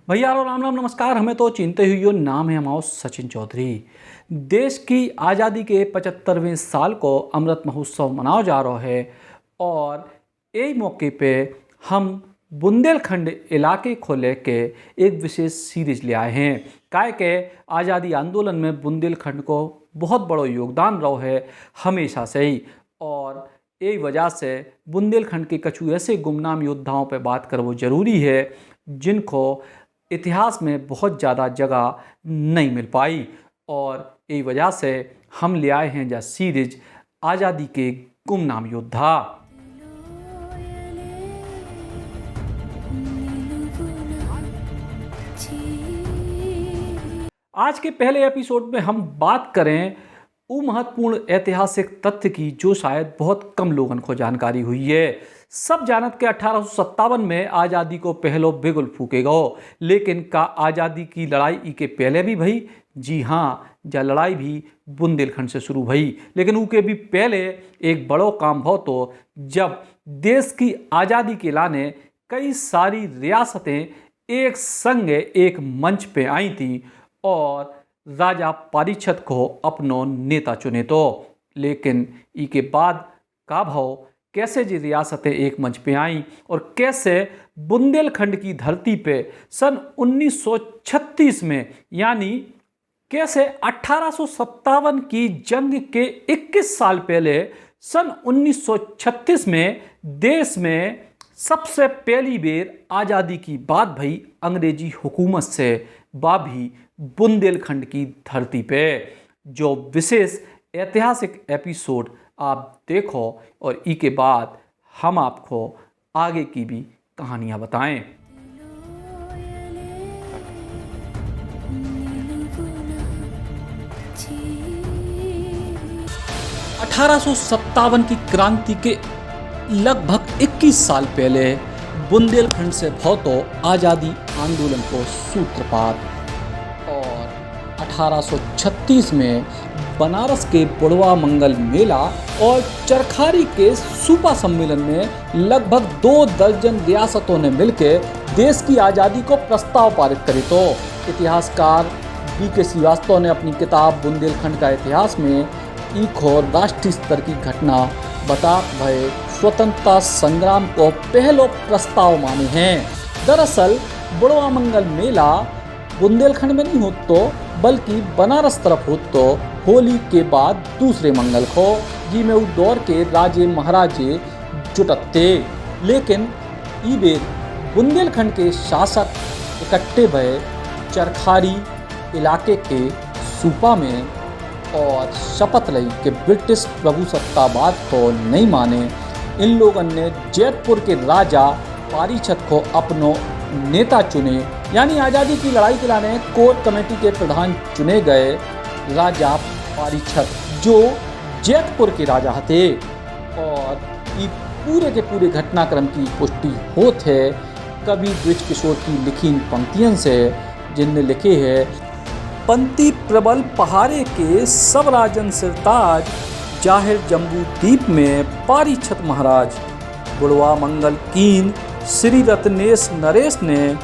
भैया और राम राम नमस्कार। हमें तो चिंते हुई नाम है हमारा सचिन चौधरी। देश की आज़ादी के 75वें साल को अमृत महोत्सव मनाया जा रहा है और यही मौके पे हम बुंदेलखंड इलाके को लेके एक विशेष सीरीज ले आए हैं। काय के आज़ादी आंदोलन में बुंदेलखंड को बहुत बड़ा योगदान रहा है हमेशा से ही, और यही वजह से बुंदेलखंड के कछु ऐसे गुमनाम योद्धाओं पे बात करना ज़रूरी है जिनको इतिहास में बहुत ज़्यादा जगह नहीं मिल पाई। और यही वजह से हम ले आए हैं सीरीज आज़ादी के गुमनाम योद्धा। आज के पहले एपिसोड में हम बात करें वो महत्वपूर्ण ऐतिहासिक तथ्य की जो शायद बहुत कम लोगों को जानकारी हुई है। सब जानत के 1857 में आज़ादी को पहलो बिगुल फूके गो, लेकिन का आज़ादी की लड़ाई के पहले भी भई? जी हाँ, जा लड़ाई भी बुंदेलखंड से शुरू भई, लेकिन उनके भी पहले एक बड़ो काम हो तो जब देश की आज़ादी के लाने कई सारी रियासतें एक संग एक मंच पे आई थी और राजा पारीक्षत को अपनो नेता चुने तो। लेकिन इसके बाद का भाव कैसे जी रियासतें एक मंच पे आईं और कैसे बुंदेलखंड की धरती पे सन 1936 में यानी कैसे 1857 की जंग के 21 साल पहले सन 1936 में देश में सबसे पहली बेर आज़ादी की बात भई अंग्रेजी हुकूमत से, भी बुंदेलखंड की धरती पे। जो विशेष ऐतिहासिक एपिसोड आप देखो और इसके बाद हम आपको आगे की भी कहानियां बताएं। 1857 की क्रांति के लगभग 21 साल पहले बुंदेलखंड से भौतो आज़ादी आंदोलन को सूत्रपात, और 1836 में बनारस के बुढ़वा मंगल मेला और चरखारी के सूपा सम्मेलन में लगभग 2 दर्जन रियासतों ने मिलकर देश की आज़ादी को प्रस्ताव पारित करे तो इतिहासकार B.K. श्रीवास्तव ने अपनी किताब बुंदेलखंड का इतिहास में इको राष्ट्रीय स्तर की घटना बता भय स्वतंत्रता संग्राम को पहलो प्रस्ताव माने हैं। दरअसल बुढ़वा मंगल मेला बुंदेलखंड में नहीं हो तो बल्कि बनारस तरफ हो तो होली के बाद दूसरे मंगल को, जी में उस दौर के राजे महाराजे जुटते। लेकिन ई बेर बुंदेलखंड के शासक इकट्ठे भये चरखारी इलाके के सूपा में और शपथ ली कि ब्रिटिश प्रभुसत्तावाद को नहीं माने। इन लोगों ने जैतपुर के राजा पारीक्षत को अपनो नेता चुने, यानी आज़ादी की लड़ाई के लाने कोर कमेटी के प्रधान चुने गए राजा पारीक्षत जो जैतपुर के राजा थे। और ये पूरे के पूरे घटनाक्रम की पुष्टि होत है कवि बृजकिशोर की लिखी पंक्तियों से, जिनने लिखे है पंक्ति प्रबल पहाड़े के सब राजन सिरताज, जाहिर जम्बू द्वीप में पारीक्षत महाराज, बुढ़वा मंगल कीन श्री रत्नेश नरेश ने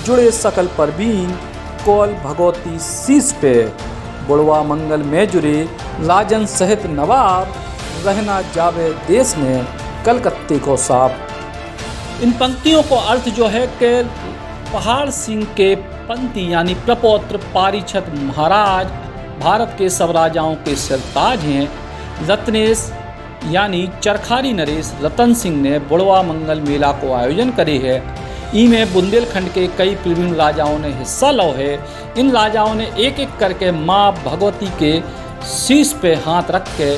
जुड़े सकल परवीन कौल भगवती शीश पे, बुढ़वा मंगल में जुड़े राजन सहित नवाब, रहना जावे देश में कलकत्ते को साफ। इन पंक्तियों को अर्थ जो है कि पहाड़ सिंह के पंथी यानी प्रपौत्र पारीक्षत महाराज भारत के सब राजाओं के सिरताज हैं। रत्नेश यानी चरखारी नरेश रतन सिंह ने बुढ़वा मंगल मेला को आयोजन करे है। इनमें बुंदेलखंड के कई प्रवीण राजाओं ने हिस्सा लो है। इन राजाओं ने एक एक करके माँ भगवती के शीश पे हाथ रख के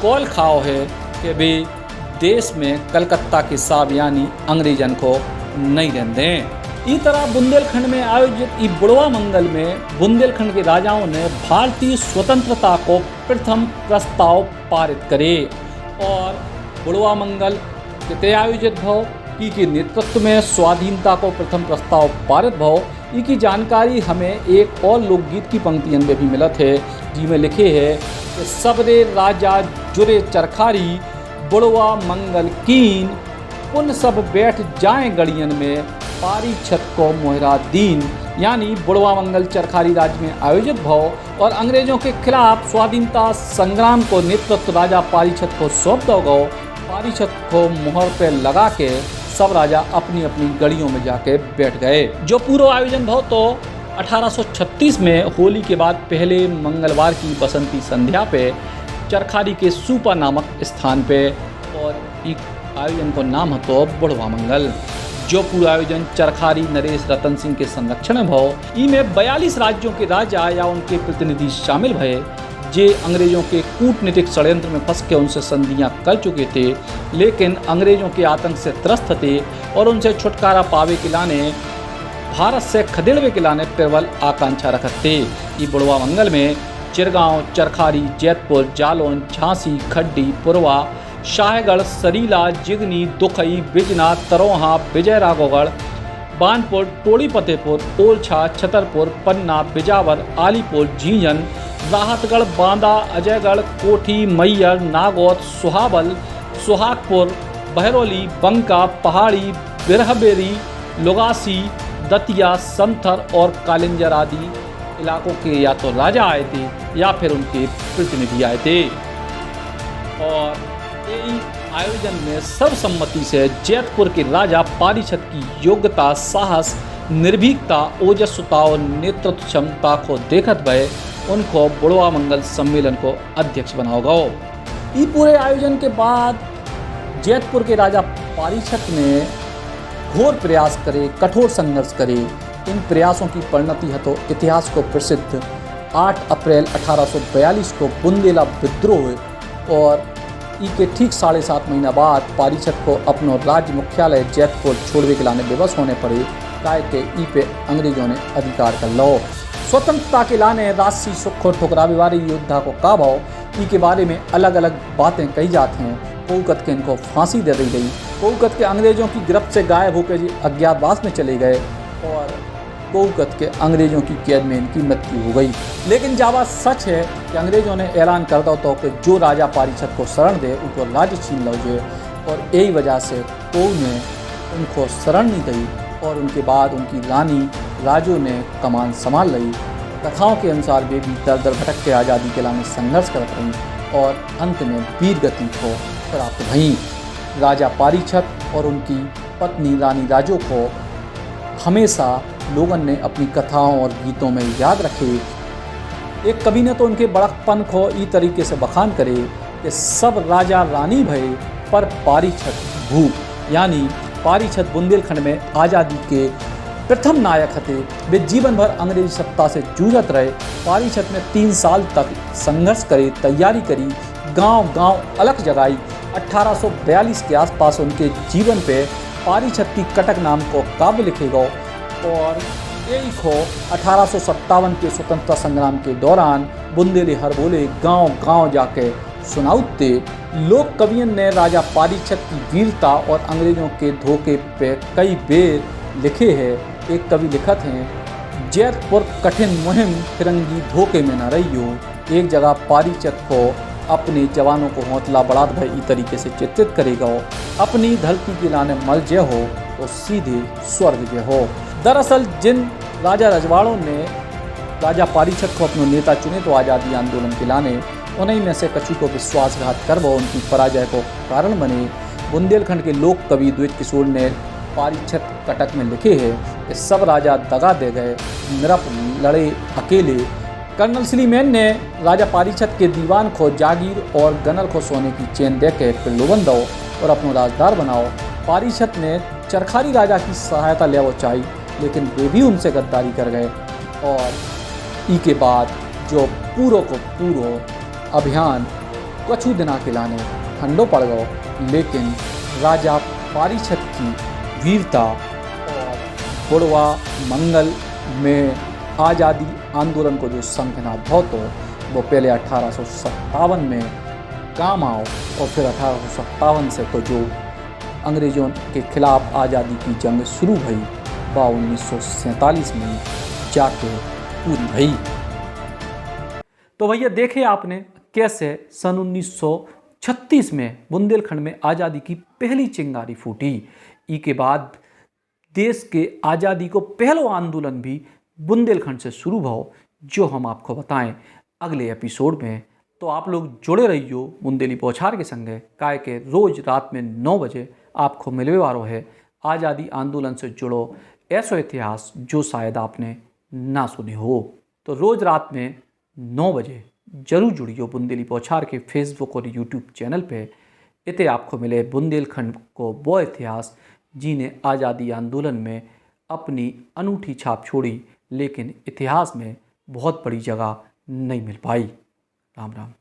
कौल खाओ है कि वे देश में कलकत्ता के साब यानी अंग्रेजन को नहीं रहने दें। इस तरह बुंदेलखंड में आयोजित इस बुढ़वा मंगल में बुंदेलखंड के राजाओं ने भारतीय स्वतंत्रता को प्रथम प्रस्ताव पारित करे। और बुढ़वा मंगल कितने आयोजित भव की नेतृत्व में स्वाधीनता को प्रथम प्रस्ताव पारित भव, इसकी जानकारी हमें एक और लोकगीत की पंक्तियों में भी मिलत है, जिसमें लिखे है कि सबरे राजा जुरे चरखारी, बुढ़वा मंगल कीन, पुन सब बैठ जाएं गड़ियन में, पारीछत को मोहरादीन यानी बुढ़वा मंगल चरखारी राज्य में आयोजित भव और अंग्रेजों के खिलाफ स्वाधीनता संग्राम को नेतृत्व राजा पारीछत को सौंप दो गो। पारीछत को मोहर पे लगा के सब राजा अपनी अपनी गड़ियों में जाके बैठ गए। जो पूर्व आयोजन भव तो 1836 में होली के बाद पहले मंगलवार की बसंती संध्या पे चरखारी के सूपा नामक स्थान पे, और एक आयोजन को नाम तो बुढ़वा मंगल। जो पूरा आयोजन चरखारी नरेश रतन सिंह के संरक्षण में भव। इनमें 42 राज्यों के राजा या उनके प्रतिनिधि शामिल भये, जे अंग्रेजों के कूटनीतिक षड्यंत्र में फंस के उनसे संधियां कर चुके थे, लेकिन अंग्रेजों के आतंक से त्रस्त थे और उनसे छुटकारा पावे के लाने भारत से खदेड़वे के लाने प्रबल आकांक्षा रखते थे। ये बुढ़वा मंगल में चिरगांव, चरखारी, जैतपुर, जालौन, झांसी, खड्डी, पुरवा, शाहगढ़, सरीला, जिगनी, दुखई, बिजना, तरोहा, विजय राघवगढ़, बानपुर, टोड़ी फतेहपुर, ओलछा, छतरपुर, पन्ना, बिजावर, आलीपुर, झींझन, राहतगढ़, बांदा, अजयगढ़, कोठी, मैयर, नागौद, सुहाबल, सुहागपुर, बहरौली, बंका, पहाड़ी, बिरहबेरी, लोगासी, दतिया, समथर और कालिंजर आदि इलाकों के या तो राजा आए थे या फिर उनके प्रतिनिधि आए थे। और यही आयोजन में सर्वसम्मति से जैतपुर के राजा पारीछत की योग्यता, साहस, निर्भीकता, ओजस्वता और नेतृत्व क्षमता को देखत भय उनको बुढ़वा मंगल सम्मेलन को अध्यक्ष बनाओ गो। इस पूरे आयोजन के बाद जैतपुर के राजा पारीछत ने घोर प्रयास करे, कठोर संघर्ष करे। इन प्रयासों की परिणति है तो इतिहास को प्रसिद्ध 8 अप्रैल 1842 को बुंदेला विद्रोह, और इसके ठीक 7.5 महीना बाद पारीछत को अपनो राज्य मुख्यालय जैतपुर छोड़वे के लाने विवश होने पड़े, काय के ई पे अंग्रेजों ने अधिकार कर लो। स्वतंत्रता के लाने राजसी सुख और ठुकरावे वाले योद्धा को का भाव, ई के बारे में अलग अलग बातें कही जाती हैं। कोलकत के इनको फांसी दे दी गई, कोलकत के अंग्रेजों की गिरफ्त से गायब होकर जी अज्ञातवास में चले गए और कोलकत के अंग्रेजों की कैद में इनकी मृत्यु हो गई। लेकिन जावा सच है कि अंग्रेजों ने ऐलान कर दो तो कि जो राजा पारीछत को शरण दे उनको राज्य छीन लो, और यही वजह से कोई ने उनको शरण नहीं दी और उनके बाद उनकी रानी राजू ने कमान संभाल ली। कथाओं के अनुसार वे भी दर दर भटक के आज़ादी के लाने संघर्ष करत रहीं और अंत में वीर गति को प्राप्त भईं। राजा पारीछत और उनकी पत्नी रानी राजू को हमेशा लोगन ने अपनी कथाओं और गीतों में याद रखे। एक कवि ने तो उनके बड़कपन को इस तरीके से बखान करे कि सब राजा रानी भये पर पारीछत भूप, यानी पारीछत बुंदेलखंड में आज़ादी के प्रथम नायक थे। वे जीवन भर अंग्रेजी सत्ता से जूझत रहे। पारीछत ने 3 साल तक संघर्ष करे, तैयारी करी, गांव-गांव अलख जगाई। 1842 के आसपास उनके जीवन पे पारीछत की कटक नाम को काव्य लिखेगा और यही खो 1857 के स्वतंत्रता संग्राम के दौरान बुंदेली हर बोले गांव-गांव जाके सुनाउते। लोक कवियन ने राजा पारीछत की वीरता और अंग्रेजों के धोखे पे कई बेर लिखे हैं। एक कवि लिखत हैं, जैतपुर कठिन मुहिम फिरंगी धोखे में न रहियो। एक जगह पारीछत को अपने जवानों को हौसला बढ़ात भाई इस तरीके से चित्रित करेगा, अपनी धरती के लाने मल जय हो तो सीधे स्वर्ग जय हो। दरअसल जिन राजा रजवाड़ों ने राजा पारीछत को अपना नेता चुने तो आज़ादी आंदोलन के लाने, उन्हीं में से कछु को विश्वासघात कर वो उनकी पराजय को कारण बने। बुंदेलखंड के लोक कवि द्विज किशोर ने पारीछत कटक में लिखे हैं कि सब राजा दगा दे गए, निरप लड़े अकेले। कर्नल स्लीमैन ने राजा पारीछत के दीवान को जागीर और गनर को सोने की चेन दे के प्रलोभन दो और अपना राजदार बनाओ। पारीछत ने चरखारी राजा की सहायता ले वो चाहिए, लेकिन वे भी उनसे गद्दारी कर गए और ई के बाद जो पूरो को पूरो अभियान कछु दिना के लाने ठंडो पड़ गयो। लेकिन राजा पारीछत की वीरता और बुढ़वा मंगल में आज़ादी आंदोलन को जो संख्यानाद बहुत हो वो पहले 1857 में काम आओ और फिर 1857 से तो जो अंग्रेज़ों के खिलाफ आज़ादी की जंग शुरू भई वह 1947 में जाके पूरी भई। तो भैया देखे आपने कैसे सन 1936 में बुंदेलखंड में आज़ादी की पहली चिंगारी फूटी। ई के बाद देश के आज़ादी को पहलो आंदोलन भी बुंदेलखंड से शुरू भाव, जो हम आपको बताएं अगले एपिसोड में। तो आप लोग जुड़े रहियो बुंदेली बौछार के संगे, काय के रोज रात में 9 बजे आपको मिलवे वालो है आज़ादी आंदोलन से जुड़ो ऐसो इतिहास जो शायद आपने ना सुने हो। तो रोज रात में 9 बजे जरूर जुड़ियो बुंदेली बौछार के फेसबुक और यूट्यूब चैनल पे। इते आपको मिले बुंदेलखंड को वो इतिहास जिन्हें आज़ादी आंदोलन में अपनी अनूठी छाप छोड़ी, लेकिन इतिहास में बहुत बड़ी जगह नहीं मिल पाई। राम राम।